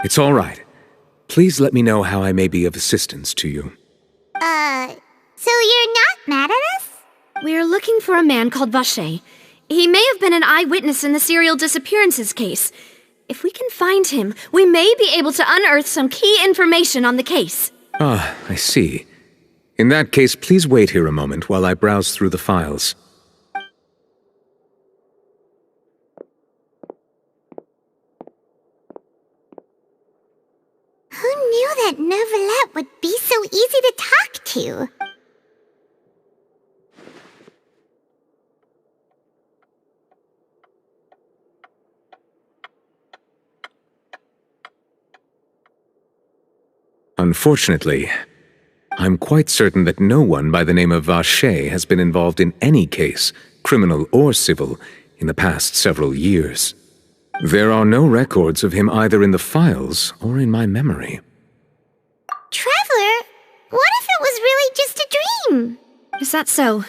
It's all right. Please let me know how I may be of assistance to you. So you're not mad at us? We're looking for a man called Vacher. He may have been an eyewitness in the serial disappearances case. If we can find him, we may be able to unearth some key information on the case. Ah, I see. In that case, please wait here a moment while I browse through the files. Who knew that Neuvillette would be so easy to talk to? Unfortunately, I'm quite certain that no one by the name of Vacher has been involved in any case, criminal or civil, in the past several years. There are no records of him either in the files or in my memory. Traveler, what if it was really just a dream? Is that so?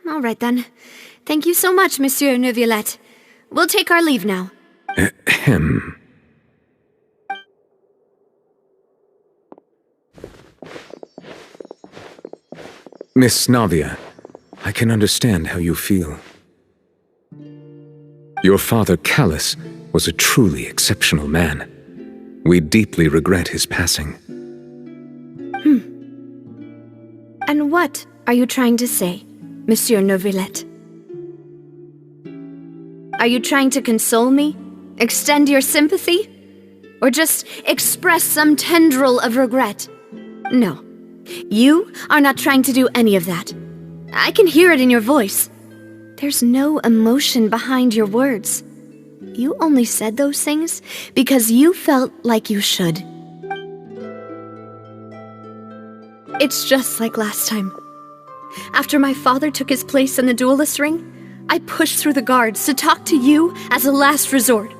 All right then. Thank you so much, Monsieur Neuvillette. We'll take our leave now. Ahem. Miss Navia, I can understand how you feel. Your father, Callus, was a truly exceptional man. We deeply regret his passing. And what are you trying to say, Monsieur Neuvillette? Are you trying to console me? Extend your sympathy? Or just express some tendril of regret? No. You are not trying to do any of that. I can hear it in your voice. There's no emotion behind your words. You only said those things because you felt like you should. It's just like last time. After my father took his place in the duelist ring, I pushed through the guards to talk to you as a last resort.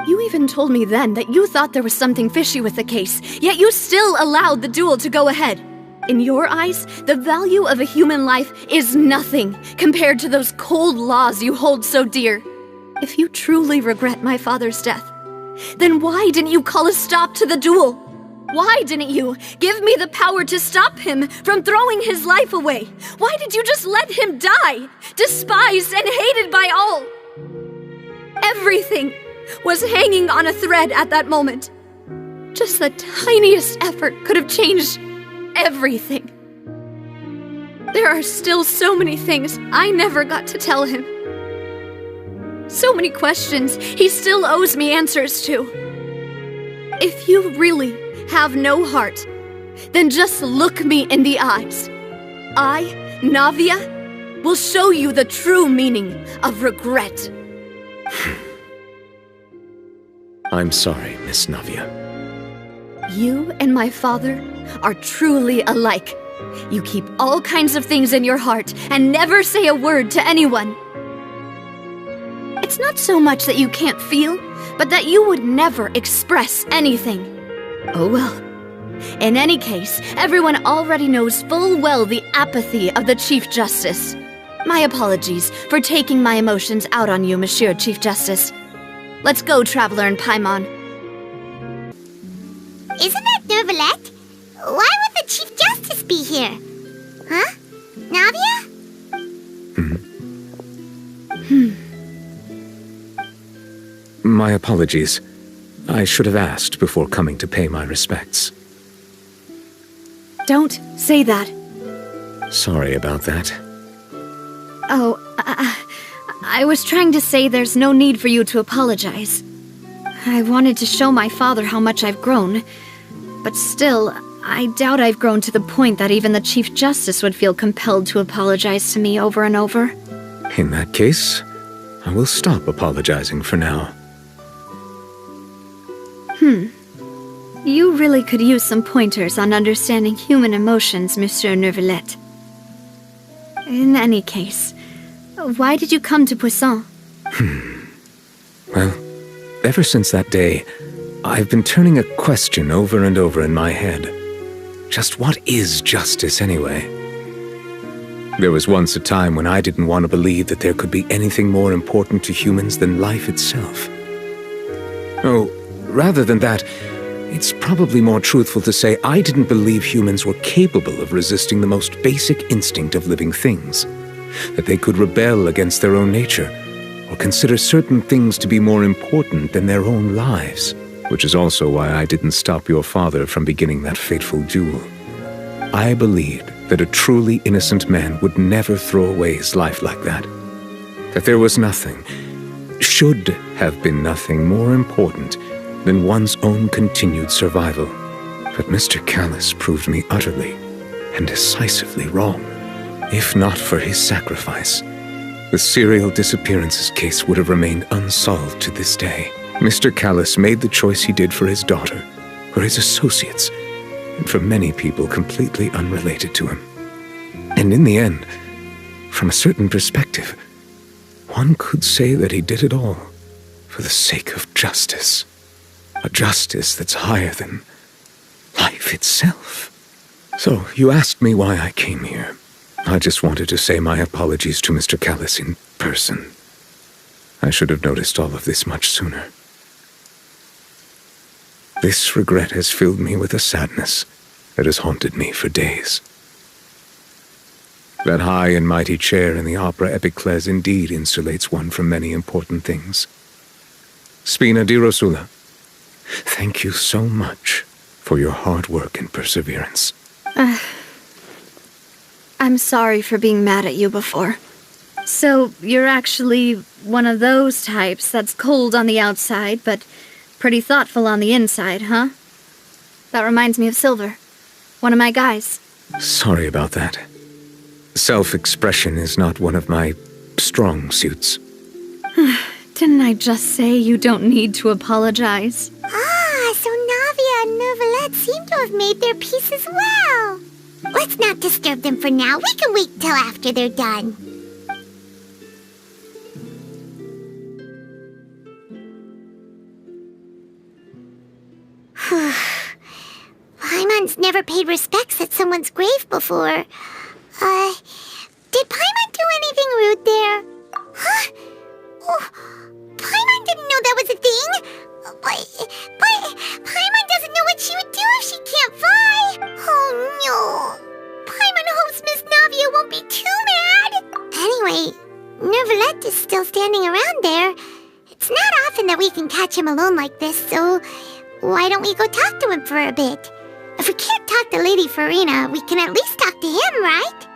You even told me then that you thought there was something fishy with the case, yet you still allowed the duel to go ahead. In your eyes, the value of a human life is nothing compared to those cold laws you hold so dear. If you truly regret my father's death, then why didn't you call a stop to the duel? Why didn't you give me the power to stop him from throwing his life away? Why did you just let him die, despised and hated by all? Everything was hanging on a thread at that moment. Just the tiniest effort could have changed everything. There are still so many things I never got to tell him. So many questions he still owes me answers to. If you really have no heart, then just look me in the eyes. I, Navia, will show you the true meaning of regret. I'm sorry, Miss Navia. You and my father are truly alike. You keep all kinds of things in your heart and never say a word to anyone. It's not so much that you can't feel, but that you would never express anything. Oh well. In any case, everyone already knows full well the apathy of the Chief Justice. My apologies for taking my emotions out on you, Monsieur Chief Justice. Let's go, Traveler and Paimon. Isn't that Neuvillette? Why would the Chief Justice be here? Huh? Navia? My apologies. I should have asked before coming to pay my respects. Don't say that. Sorry about that. Oh, I was trying to say there's no need for you to apologize. I wanted to show my father how much I've grown, but still, I doubt I've grown to the point that even the Chief Justice would feel compelled to apologize to me over and over. In that case, I will stop apologizing for now. You really could use some pointers on understanding human emotions, Monsieur Neuvillette. In any case, why did you come to Poisson? Well, ever since that day, I've been turning a question over and over in my head. Just what is justice, anyway? There was once a time when I didn't want to believe that there could be anything more important to humans than life itself. Oh, Rather than that, it's probably more truthful to say I didn't believe humans were capable of resisting the most basic instinct of living things. That they could rebel against their own nature, or consider certain things to be more important than their own lives. Which is also why I didn't stop your father from beginning that fateful duel. I believed that a truly innocent man would never throw away his life like that. That there was nothing, should have been nothing more important than one's own continued survival. But Mr. Callis proved me utterly and decisively wrong. If not for his sacrifice, the serial disappearances case would have remained unsolved to this day. Mr. Callis made the choice he did for his daughter, for his associates, and for many people completely unrelated to him. And in the end, from a certain perspective, one could say that he did it all for the sake of justice. A justice that's higher than life itself. So, you asked me why I came here. I just wanted to say my apologies to Mr. Callis in person. I should have noticed all of this much sooner. This regret has filled me with a sadness that has haunted me for days. That high and mighty chair in the opera Epiclese indeed insulates one from many important things. Spina di Rosula, thank you so much for your hard work and perseverance. I'm sorry for being mad at you before. So, you're actually one of those types that's cold on the outside, but pretty thoughtful on the inside, huh? That reminds me of Silver, one of my guys. Sorry about that. Self-expression is not one of my strong suits. Didn't I just say you don't need to apologize? Ah, so Navia and Neuvillette seem to have made their peace as well. Let's not disturb them for now. We can wait till after they're done. Paimon's never paid respects at someone's grave before. Did Paimon do anything rude there? Huh? Oh, Paimon didn't know that was a thing. But Paimon doesn't know what she would do if she can't fly. Oh no. Paimon hopes Miss Navia won't be too mad. Anyway, Neuvillette is still standing around there. It's not often that we can catch him alone like this, so why don't we go talk to him for a bit? If we can't talk to Lady Furina, we can at least talk to him, right?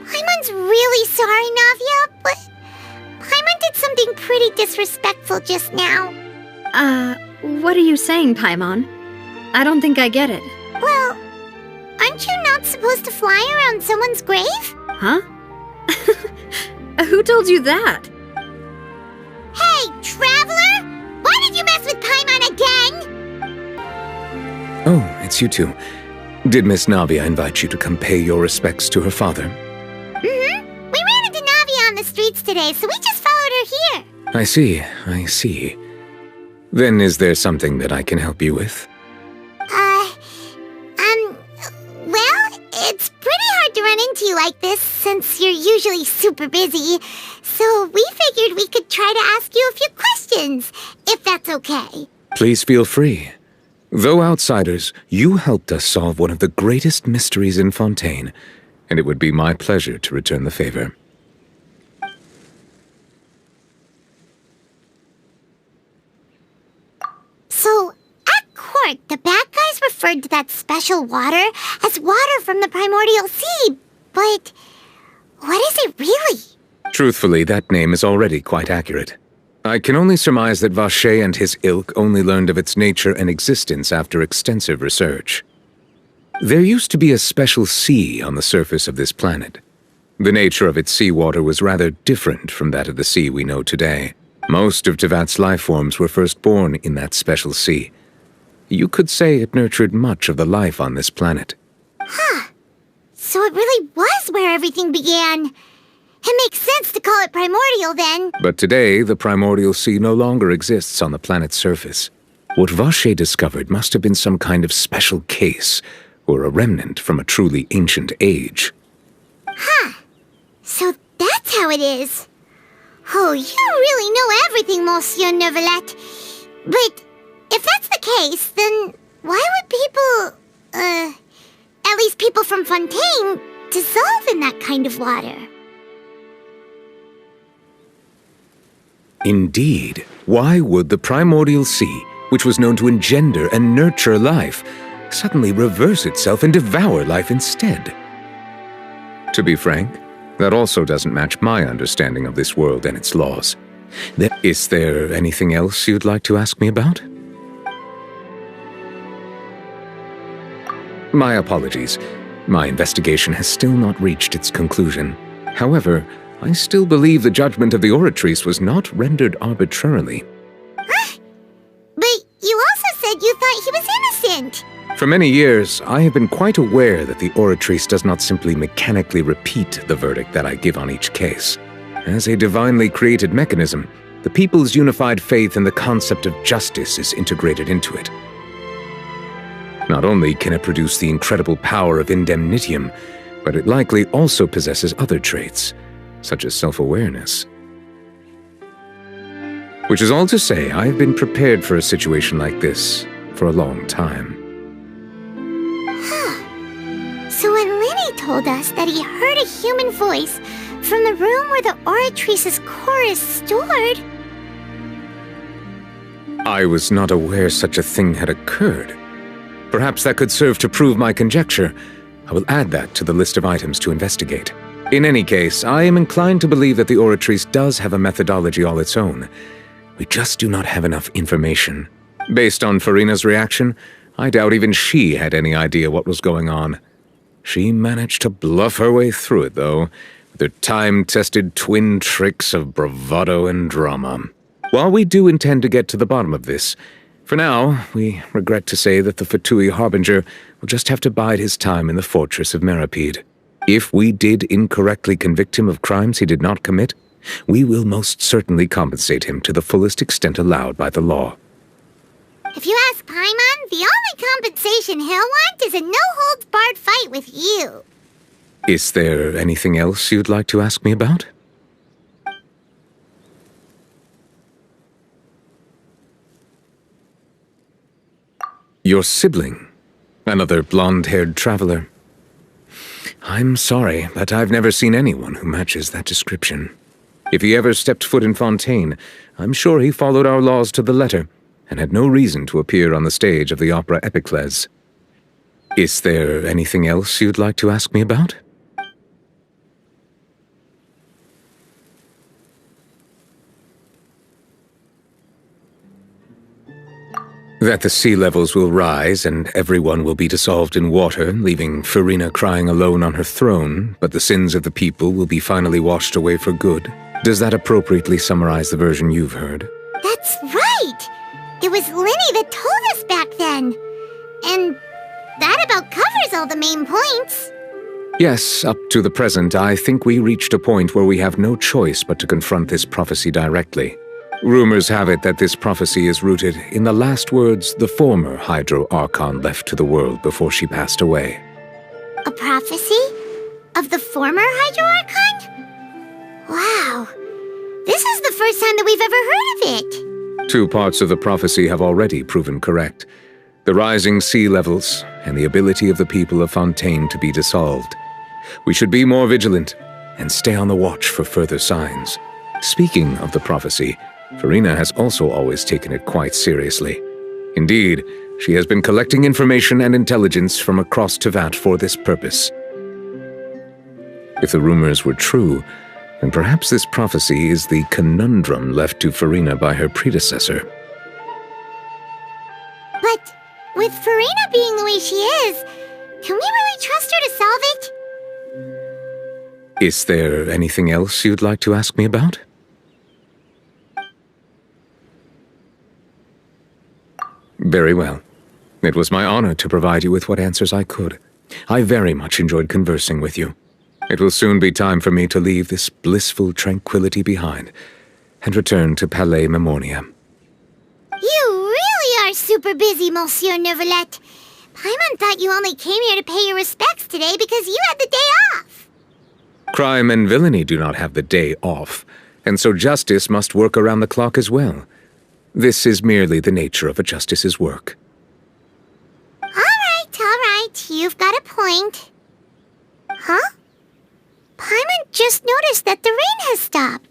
Paimon's really sorry, Navia, but Paimon did something pretty disrespectful just now. What are you saying, Paimon? I don't think I get it. Well, aren't you not supposed to fly around someone's grave? Huh? Who told you that? Hey, Traveler! Why did you mess with Paimon again? Oh, it's you two. Did Miss Navia invite you to come pay your respects to her father? Mm-hmm. We ran into Navia on the streets today, so we just followed her here. I see. Then is there something that I can help you with? Well, it's pretty hard to run into you like this, since you're usually super busy. So we figured we could try to ask you a few questions, if that's okay. Please feel free. Though outsiders, you helped us solve one of the greatest mysteries in Fontaine, and it would be my pleasure to return the favor. So, at court, the bad guys referred to that special water as water from the primordial sea, but what is it really? Truthfully, that name is already quite accurate. I can only surmise that Vacher and his ilk only learned of its nature and existence after extensive research. There used to be a special sea on the surface of this planet. The nature of its seawater was rather different from that of the sea we know today. Most of Tevat's life forms were first born in that special sea. You could say it nurtured much of the life on this planet. Huh. So it really was where everything began. It makes sense to call it primordial, then. But today, the primordial sea no longer exists on the planet's surface. What Vacher discovered must have been some kind of special case, or a remnant from a truly ancient age. Huh. So that's how it is. Oh, you really know everything, Monsieur Neuvillette. But if that's the case, then why would people, at least people from Fontaine, dissolve in that kind of water? Indeed. Why would the primordial sea, which was known to engender and nurture life, suddenly reverse itself and devour life instead? To be frank, that also doesn't match my understanding of this world and its laws. Is there anything else you'd like to ask me about? My apologies. My investigation has still not reached its conclusion. However, I still believe the judgment of the Oratrice was not rendered arbitrarily. Huh? But you also said you thought he was innocent. For many years, I have been quite aware that the Oratrice does not simply mechanically repeat the verdict that I give on each case. As a divinely created mechanism, the people's unified faith in the concept of justice is integrated into it. Not only can it produce the incredible power of indemnitium, but it likely also possesses other traits, such as self-awareness. Which is all to say, I have been prepared for a situation like this for a long time. So when Lyney told us that he heard a human voice from the room where the Oratrice's core is stored... I was not aware such a thing had occurred. Perhaps that could serve to prove my conjecture. I will add that to the list of items to investigate. In any case, I am inclined to believe that the Oratrice does have a methodology all its own. We just do not have enough information. Based on Furina's reaction, I doubt even she had any idea what was going on. She managed to bluff her way through it, though, with her time-tested twin tricks of bravado and drama. While we do intend to get to the bottom of this, for now, we regret to say that the fatui harbinger will just have to bide his time in the fortress of Meripede. If we did incorrectly convict him of crimes he did not commit, we will most certainly compensate him to the fullest extent allowed by the law. If you ask Paimon, the only compensation he'll want is a no-holds-barred fight with you. Is there anything else you'd like to ask me about? Your sibling, another blonde-haired traveler. I'm sorry, but I've never seen anyone who matches that description. If he ever stepped foot in Fontaine, I'm sure he followed our laws to the letter, and had no reason to appear on the stage of the opera Epicles. Is there anything else you'd like to ask me about? That the sea levels will rise and everyone will be dissolved in water, leaving Furina crying alone on her throne, but the sins of the people will be finally washed away for good. Does that appropriately summarize the version you've heard? That's right! It was Lyney that told us back then. And that about covers all the main points. Yes, up to the present, I think we reached a point where we have no choice but to confront this prophecy directly. Rumors have it that this prophecy is rooted in the last words the former Hydro Archon left to the world before she passed away. A prophecy? Of the former Hydro Archon? Wow. This is the first time that we've ever heard of it. Two parts of the prophecy have already proven correct. The rising sea levels and the ability of the people of Fontaine to be dissolved. We should be more vigilant and stay on the watch for further signs. Speaking of the prophecy, Furina has also always taken it quite seriously. Indeed, she has been collecting information and intelligence from across Tevat for this purpose. If the rumors were true, then perhaps this prophecy is the conundrum left to Furina by her predecessor. But with Furina being the way she is, can we really trust her to solve it? Is there anything else you'd like to ask me about? Very well. It was my honor to provide you with what answers I could. I very much enjoyed conversing with you. It will soon be time for me to leave this blissful tranquility behind and return to Palais Memoria. You really are super busy, Monsieur Neuvillette. Paimon thought you only came here to pay your respects today because you had the day off. Crime and villainy do not have the day off, and so justice must work around the clock as well. This is merely the nature of a justice's work. All right, you've got a point. Huh? Paimon just noticed that the rain has stopped.